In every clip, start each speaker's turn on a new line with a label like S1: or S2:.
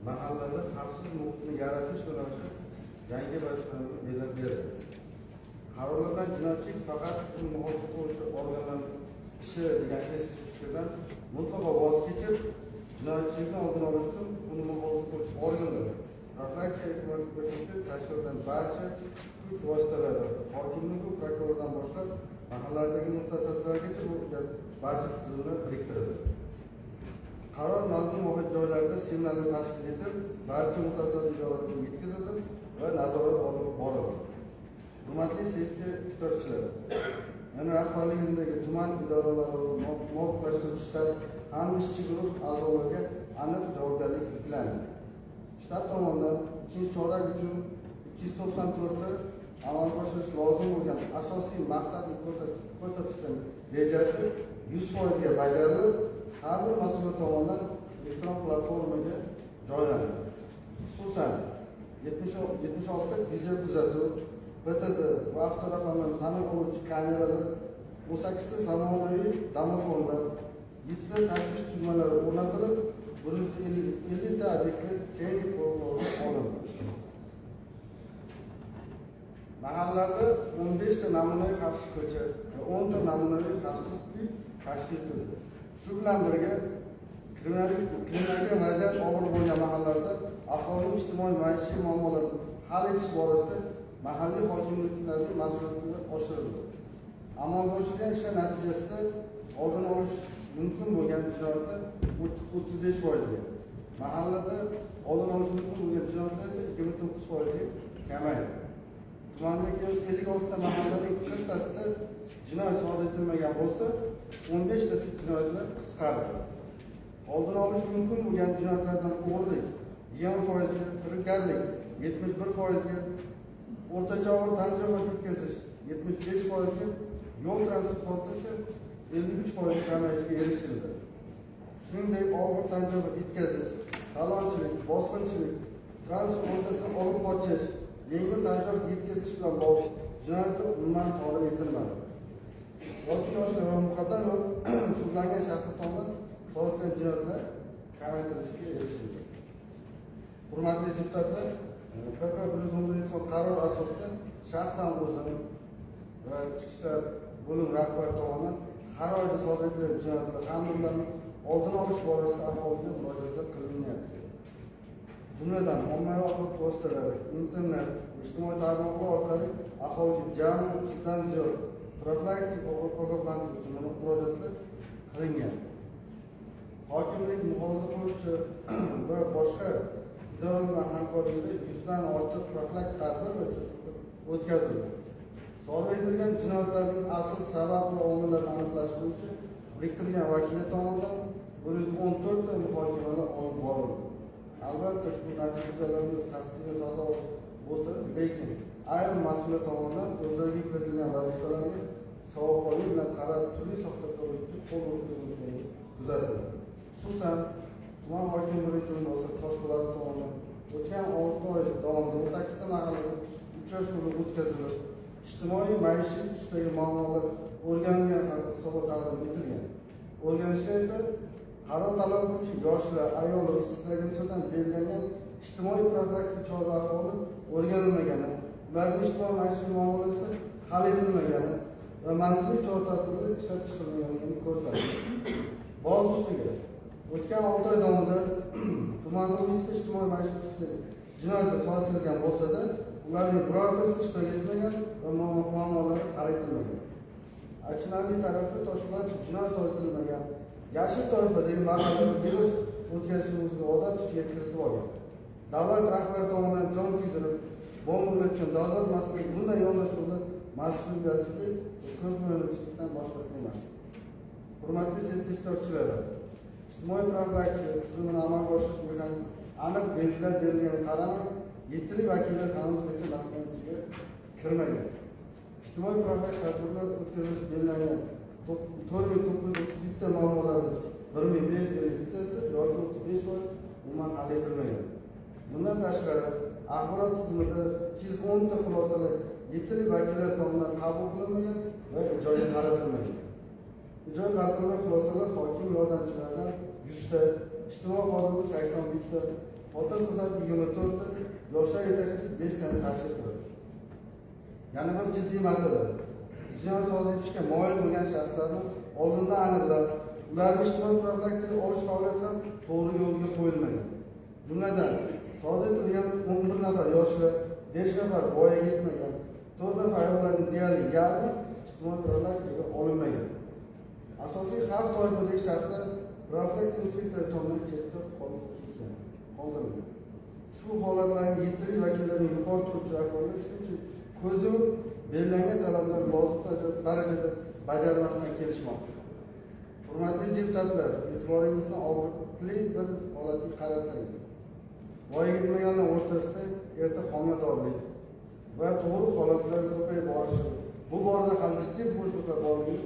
S1: mahallada xavfsiz muhitni yaratish yo'nalishi yangi vazifalarni belgilab berdi. Qarorlardan jinoyatchilik faqat uni muhofaza qiluvchi organlar ishi degan eski fikrdan mutlaqo voz kechib, jinoyatchilikni oldini olish uchun uni muhofaza qiluvchi organlar, profilaktika qo'shuvchi tashkilotlardan barcha kuch vositalari, hokimlik va prokurordan boshlab mahalladagi mutasaddilargacha bu barcha tizimni biriktirildi. Qaror mazmun muhit joylarida seminarlar tashkil etilib, barcha mutasaddi idoralarga yetkazildi va nazorat olib borildi. Hurmatli sessiya ishtirokchilari, yana rahbarligimdagi tuman idoralari muvofiqlashtirish shtabi hamda ishchi guruh a'zolariga aniq javobgarlik yuklandi. Shtab tomonidan ikkinchi chorak uchun 294 ta amalga oshirish lozim bo'lgan asosiy maqsadni ko'rsatishdan rejasi 100% ga bajarilib, har bir mas'ul tomonidan elektron platformaga joylandi. Xususan 76 video kuzatuv, BTZ va avtoraqamlarni ta'min qiluvchi kameralar, 18 ta zamonaviy domofonlar, 7 ta tashvish tugmalari o'rnatilib, 150 ta obyektga keyingi qo'llovga olindi. Mahallalarda 15 ta namunaviy xavfsiz ko'cha va 10 ta namunaviy xavfsiz uy tashkil etildi. Shu bilan birga kriminalga vaziyat og'ir bo'lgan mahallalarda aholining ijtimoiy maishiy muammolarini hal etish borasida mahalliy hokimliklarning mas'uliyatlari oshirildi. Amalga oshirilgan ishlar natijasida oldini olish mumkin bo'lgan jinoyatlar 35%, mahallada oldini olish mumkin bo'lgan jinoyatlar esa 29% ga kamaydi. Tumandagi 56 ta mahallaning 40 tasida jinoyat sodir etilmagan bo'lsa, 15 ta jinoyatlar qisqardi. Oldini olish mumkin bo'lgan jinoyatlardan o'g'irlik 20% ga, firibgarlik 71% ga, o'rtacha og'ir tan jarohati yetkazish 75% ga, yo'l transport hodisasi 53% kamayishga erishildi. Shuningdek, og'ir tan jarohati yetkazish, talonchilik, bosqinchilik, transport vositasini olib qochish, yengil tan jarohati yetkazish bilan bog'liq jinoyatlar umuman sodir etilmadi. Yoki yoshlar va muqaddam sudlangan shaxslar tomonidan sodir etilgan jinoyatlar kamaytirilishga erishildi. Hurmatli deputatlar, PK 111 qaror asosida shaxsan o'zim va ichki ishlar bo'lim rahbari tomonidan har oyda sodir etilgan jinoyatlar hamda ularni oldini olish borasida aholiga murojaatlar qilinyapti. Jumladan, ommaviy axborot vositalari, internet, ijtimoiy tarmoqlar orqali aholiga jami 30 dan ziyod profilaktik ogohlantiruvchi murojaatlar qilingan. Hokimlik, muhofaza qiluvchi va boshqa idoralar hamkorligida 100 dan ortiq profilaktik tadbir va uchrashuvlar o'tkazildi. Sodir etilgan jinoyatlarning asl sabab va omillarni aniqlashtiruvchi biriktirilgan vakillar tomonidan 114 ta muhokamalar olib borildi. Albatta, ushbu natijalarimiz tahsinga sazovor bo'lsa, lekin ayrim mas'ullar tomonidan o'zlariga yuklatilgan vazifalarga sovuqqonlik bilan qarab turli soxtakorlikka qo'l urilishi kuzatildi. Xususan, tuman hokimi birinchi o'rinbosari Toshpo'latov tomonidan o'tgan 6 oy davomida 18 ta mahallada uchrashuvlar o'tkazilib, ijtimoiy maishiy tusdagi muammolar o'rganilgan hisobot taqdim etilgan. O'rganishda esa qaror talab qiluvchi yoshlar, ayollar, ishsizlarga nisbatan belgilangan ijtimoiy profilaktika chora-ahvoli o'rganilmagani, ularning ijtimoiy maishiy muammolari esa hal etilmagani va manzilli chora-tadbirlar ishlab chiqilmaganligini ko'rsatdi. Boz ustiga, o'tgan 6 oy davomida tumanda 10 ta ijtimoiy maishiy tusdagi jinoyatlar sodir etilgan bo'lsa-da, ularning birortasida ishtirok etmagan va muammolar hal etilmagan. Achinarli tarafi, Toshpo'latov jinoyat sodir etilmagan yashil toifadagi mahallada yig'ilish o'tkazishimizga odat tusiga kiritib olgan. Davlat rahbari tomonidan jon kuydirib, bomba urilayotgan dolzarb masalaga bunday yondashuvlar mas'uliyatsizlik va ko'zbo'yamachilikdan boshqasi emas. Hurmatli sessiya ishtirokchilari, ijtimoiy profilaktika tizimini amalga oshirish mexanizmi aniq belgilab berilganiga qaramay, yettili vakillar hanuzgacha mas'uliyat ichiga kirmagan. Ijtimoiy profilaktika tadbirlar o'tkazish belgilangan 4931 ta muammolarning 1550 tasi yoki 35% umuman hal etilmagan. Bundan tashqari, axborot tizimida 210 ta xulosalar yettili vakillar tomonidan qabul qilinmagan va ijroga qaratilmagan. Ijro qaratilgan xulosalar hokim yordamchilaridan 100 ta, ijtimoiy xodimlar 81 ta, xotin-qizlar 24 ta, yoshlar yetakchisi 5 tani tashkil qiladi. Yana bir jiddiy masala. Jinoyat sodir etishga moyil bo'lgan shaxslarni oldindan aniqlab, ularni ijtimoiy profilaktika olish faoliyati ham to'g'ri yo'lga qo'yilmagan. Jumladan, sodir etilgan 11 nafar yoshlar, 5 nafar voyaga yetmagan, 4 nafar ayollarning deyarli yarmi ijtimoiy profilaktikaga olinmagan. Asosiy xavf toifadagi shaxslar profilaktika inspektori tomonidan chetda qoldirilgan. Shu holatlarni yetirish vakillarining yuqori turuvchi rahbarlari shuncha ko'zi belgilangan talablarni lozim darajada bajarmasdan kelishmoqda. Hurmatli deputatlar, e'tiboringizni og'riqli bir holatga qaratsangiz. Voyaga yetmaganlar o'rtasida erta homiladorlik va tug'ruq holatlari ko'payib borishi, bu borada ham jiddiy bo'shliqlar borligi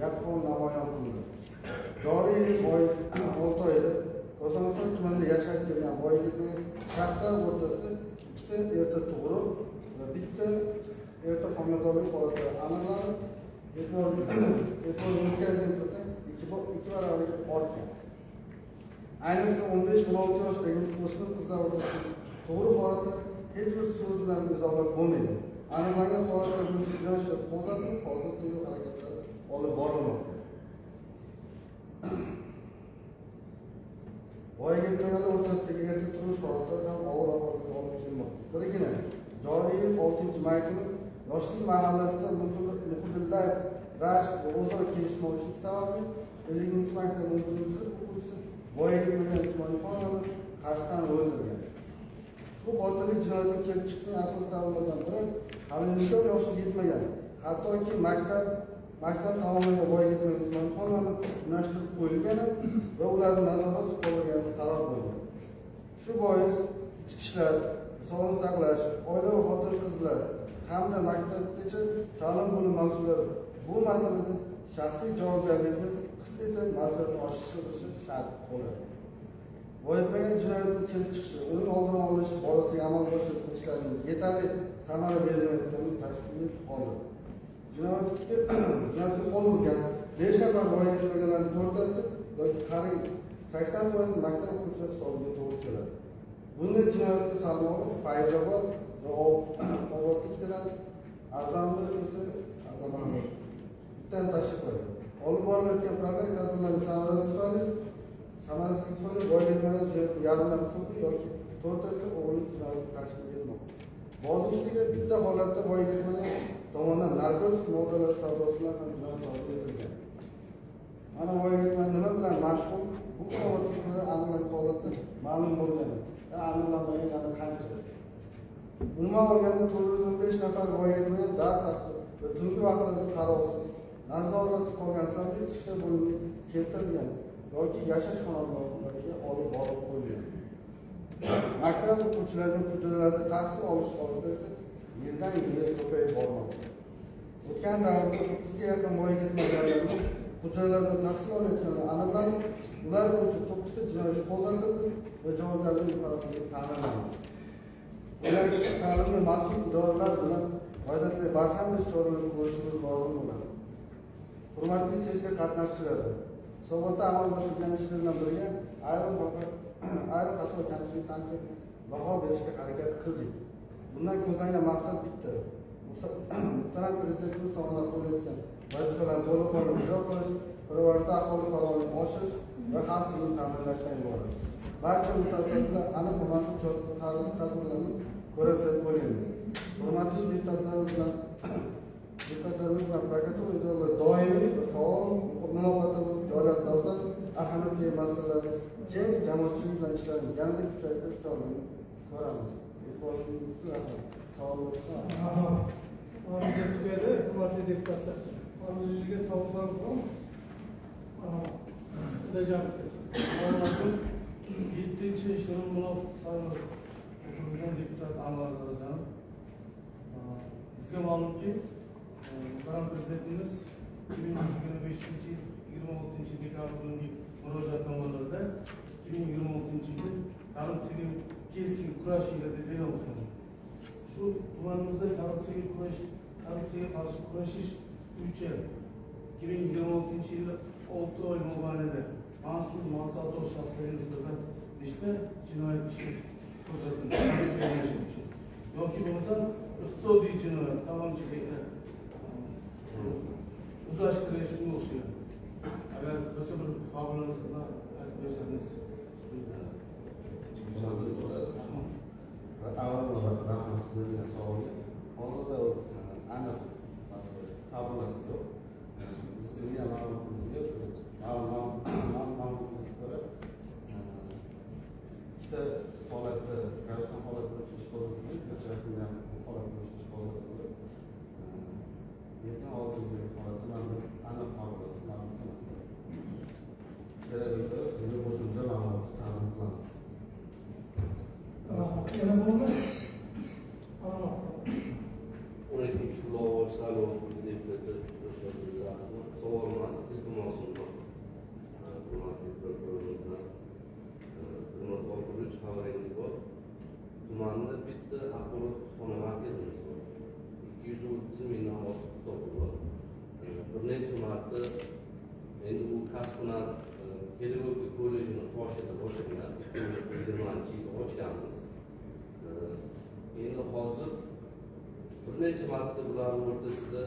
S1: yaqqol namoyon qildi. Joriy yil 6 oyda Ko'zansoy tumanida yashab kelgan voyaga yetmagan shaxslar o'rtasida 2 ta erta tug'ruq va 1 ta erta homiladorlik holatlari aniqlanib, e'tiborga o'tkazilgan ikki barobarga ortgan. Ayniqsa 15-16 yoshdagi o'smir qizlar o'rtasida tug'ruq holatlari hech bir so'z bilan izohlab bo'lmaydi. Aniqlangan holatlar bo'yicha jinoyat ishi qo'zg'atilib, hozir tergov harakatlari olib borilmoqda. Voyaga yetmaganlar o'rtasidagi erta tug'ish holatlari ham og'ir ahvolga olib kelmoqda. Birgina joriy yil 6-may kuni Yoshlik mahallasida Muhdillayev rashk va o'zaro kelishmovchilik sababli 50-maktab o'quvchisi voyaga yetmagan Usmonxonova qasddan o'ldirgan. Shu qotillik jinoyatga kelib chiqishning asosiy sabablaridan biri hali nikoh yoshiga yetmagan, hattoki maktab tomonidan voyaga yetmagan Usmonxonovani unashtirib qo'yilgani va ularni nazoratsiz qoldirgani sabab bo'lgan. Shu bois ichki ishlar, sog'liqni saqlash, oila va xotin-qizlar hamda maktabgacha ta'lim bo'limi mas'ullari bu masalada shaxsiy javobgarlikni his etib mas'uliyatni oshirishi shart bo'ladi. Voyaga jinoyatning kelib chiqishi, uning oldini olish borasida amalga oshirish ishlarining yetarli samara bermayotganini tashkil oldi. Jinoyatga qo'l urgan 5 nafar voyaga yetmaganlarning to'rttasi yoki qariyb 80% maktab o'quvchilari hisobiga to'g'ri keladi. Bunday jinoyatga salmoq Fayzobod va Obod ikkitadan Azamli esa Azamanli bittadan tashkil qiladi. Olib borilayotgan profilaktika tadbirlarining samarasi tufayli voyaga yetmagan yarmidan ko'pi yoki to'rttasi o'g'irlik jinoyati tashkil etmoqda. Boz ustiga bitta holatda voyaga yetmagan tomonidan narkotik moddalar savdosi bilan ham jinoyat sodir etilgan. Mana voyaga yetmagan nima bilan mashg'ul? Bu hisobotga ko'ra aniqlangan holatda ma'lum bo'lgan. Aniqlanmagan yana qancha? Umuman olganda 415 nafar voyaga yetmagan dars vaqti va tungi vaqtlarda qarovsiz, nazoratsiz qolgan sababli ichki ishlar bo'limiga keltirilgan yoki yashash xonadonlariga olib borib qo'yilgan. Maktab o'quvchilarining hujjatlarida tahsil olish holatlari esa yildan yilga ko'payib bormoqda. O'tgan davrda 9 ga yaqin voyaga yetmaganlarning hujjatlarida tahsil olayotganlari aniqlanib, ular bo'yicha 9 ta jinoiy ish qo'zg'atildi va javobgarlik tarafdorligi ta'minlandi. Ularga ta'limni mas'ul idoralar bilan vaziyatga barham berish choralarini ko'rishimiz lozim bo'ladi. Hurmatli sessiya qatnashchilari, hisobotda amalga oshirilgan ishlar bilan birga ayrim aslo kamchilik tanqid baho berishga harakat qildik. Bundan ko'zlangan maqsad bitta. Muhtaram Prezidentimiz tomonidan qo'yilayotgan vazifalarni to'liq ijro qilish, pirovardida aholi farovonligini oshirish va xavfsizlikni ta'minlashdan iborat. Barcha mutasaddilar aniq va mantiqli tadbirlarni ko'rsatib qo'yamiz. Hurmatli deputatlarimiz bilan prokuratura idoralari doimiy va faol muloqotda joylab turib, ahamiyatli masalalarni keng jamoatchilik bilan ishlarni yanada kuchaytirish choralarini ko'ramiz. E'tiboringiz uchun rahmat. Sog' bo'ling.
S2: Hurmatli deputatlar, sizga savollarim bor. 7-yig'in bilan saylangan deputat Anvar Ramazanov. Bizga ma'lumki, muhtaram Prezidentimiz 2025-26 dekabr kungi murojaatnomalarida 2026 yil korrupsiyaga keskin kurash yili deb e'lon qilgan. Shu tumanimizda korrupsiyaga qarshi kurashish bo'yicha 2026 yil 6 oy mobaynida mas'ul mansabdor shaxslarga nisbatan nechta jinoyat ishi ko'rsatib uchun yoki bo'lmasam iqtisodiy jinoyat talonchilikni o'zlashtirish shunga o'xshagan. Agar bo'lsa bir faollarimizni aytib bersangiz.
S3: Hozirda aniq tabulasi yo'q. Bizga ma'lumotimizga shu ma'lumotga ko'ra ikkita holatda korrupsiya holatida ish qo'zg'atilgan, ko'chalarni holatda ish qo'zg'atilgan. Lekin hozirgi holatda mana aniq tabulasi ma'lum emas. Keraksa sizga qo'shimcha ma'lumot taqdim qilamiz.
S4: Yana bo'lmi?
S5: 12 lavozim saylov deputati savol emas, iltimosim bor. Hurmatli prokurorimizdan Hurmat Oqurich xabaringiz bor. Tumanda bitta axborot kutubxona markazimiz bor. 230 mingdan ortiq kitob bor. Bir necha marta endi u kasb-hunar pedagogika kollejini qoshida boshlagan 2020-yilda ochganmiz. Endi hozir bir necha marta bularning o'rtasida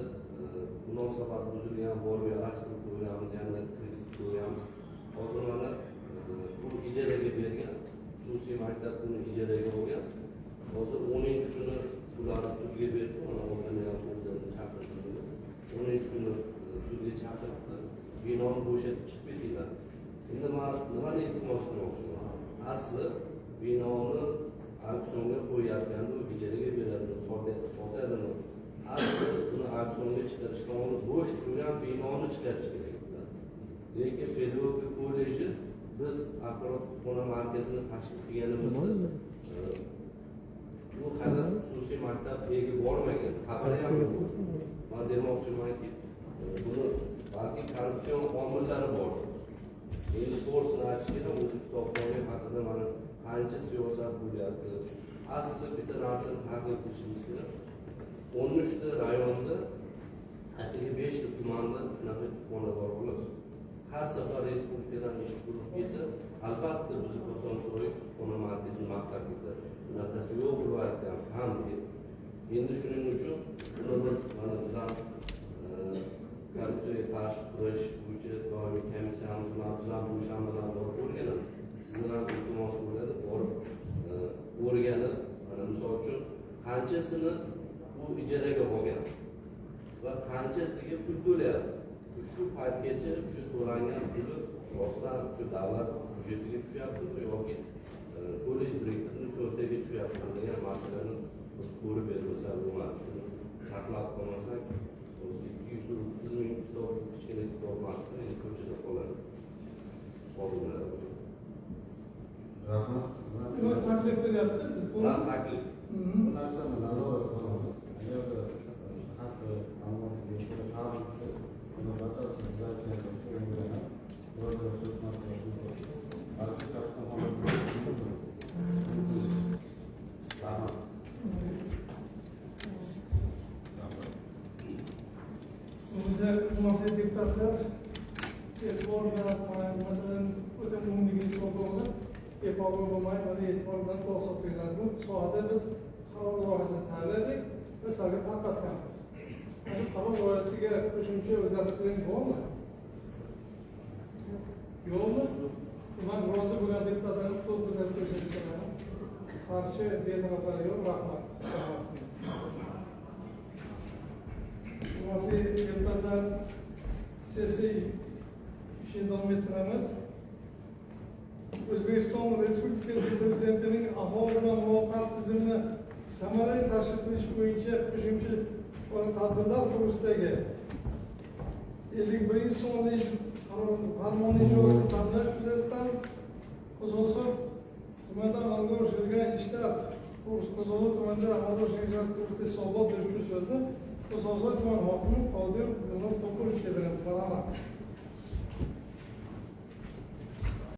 S5: munosabat buzilgan, borib architekt qo'yamiz, yana kredit qo'yamiz. Hozir mana bu ijaraga bergan, xususiy maktab buni ijaraga olgan. Hozir 10-kuni ularni sudga berdi, mana o'rtada ham o'zlarini chaqirdi. 10-kuni sudga chaqirdi, binoni bo'shatib chiqib ketdilar. Endi men nimani iltimos qilmoqchiman? Asli binoni auksionga qo'yayotganda u ijaraga beradi, sotadi. Asli uni auksionga chiqarishdan oldin bo'sh turgan binoni chiqarish kerak. Lekin pedagogika kolleji biz axborot kutubxona markazini tashkil qilganimizda bu hali xususiy maktab ega bormagan, xabari ham yo'q. Men demoqchimanki, buni balki korrupsion omillari bor. Endi to'g'risini aytishga ham o'zi kitobxonlik haqida mana qancha siyosat bo'lyapti. Aslida bitta narsani tahlil qilishimiz kerak. 13 ta rayonda, atigi 5 ta tumanda shunaqa kutubxonalar bor. Har safar respublikadan ish chiqib kelsa, albatta biz Kosonsoy kutubxona markazini maqtab ketadi. Bunaqasi yo'q viloyatda ham. Endi shuning uchun mana bizlar korrupsiyaga qarshi kurash bo'yicha doimiy komissiyamiz bilan biz ham Dushanbadan borib o'rganamiz. Sizlar ham iltimos bo'ladi, borib o'rganib, mana misol uchun qanchasini u ijaraga olgan va qanchasiga pul to'layapti. Shu paytgacha shu to'langan puli rostdan shu davlat byudjetiga tushyaptimi yoki kollej direktorining cho'ntagiga tushyaptimi degan masalani ko'rib berilsa bo'ladi. Shuni saqlab qolmasak, 230 ming kitob kichkina kitob emasdi, endi ko'chada qoladi.
S1: Rahmat.
S4: Nima taklif qilyapsiz siz?
S5: To'g'ri taklif.
S1: Bu narsani nazorat qilamiz. Agar hatto ma'lumotga ko'ra qaramasa, buni batafsil sizlarga o'rganib, biror balki kapsa Rahmat.
S4: Bizda hurmatli deputatlar, e'tibor bilan masalan o'ta umumiy hisoblovni e'tibor bo'lmay, mana e'tibor bilan quloq solinglar. Bu sohada biz qaror loyihasini tayyorladik va sizlarga tarqatganmiz. Shu qaror loyihasiga qo'shimcha o'zgartirishlar bormi? Yo'qmi? Tuman rozi bo'lgan deputatlarni to'g'ri qo'shimchalar qarshi bemalol yo'q. Rahmat. Hurmatli deputatlar, sessiya ishini davom ettiramiz. O'zbekiston Respublikasi Prezidentining aholi bilan muloqot tizimini samarali tashkil qilish bo'yicha qo'shimcha tadbirlar to'g'risidagi 51-sonli farmon ijrosini ta'minlash yuzasidan Kosonsoy tumanida amalga oshirilgan ishlar to'g'risida Kosonsoy tumanida amalga oshirilgan to'g'risida hisobot berish uchun so'zni Kosonsoy tuman hokimi Qodir Qo'qurich beramiz.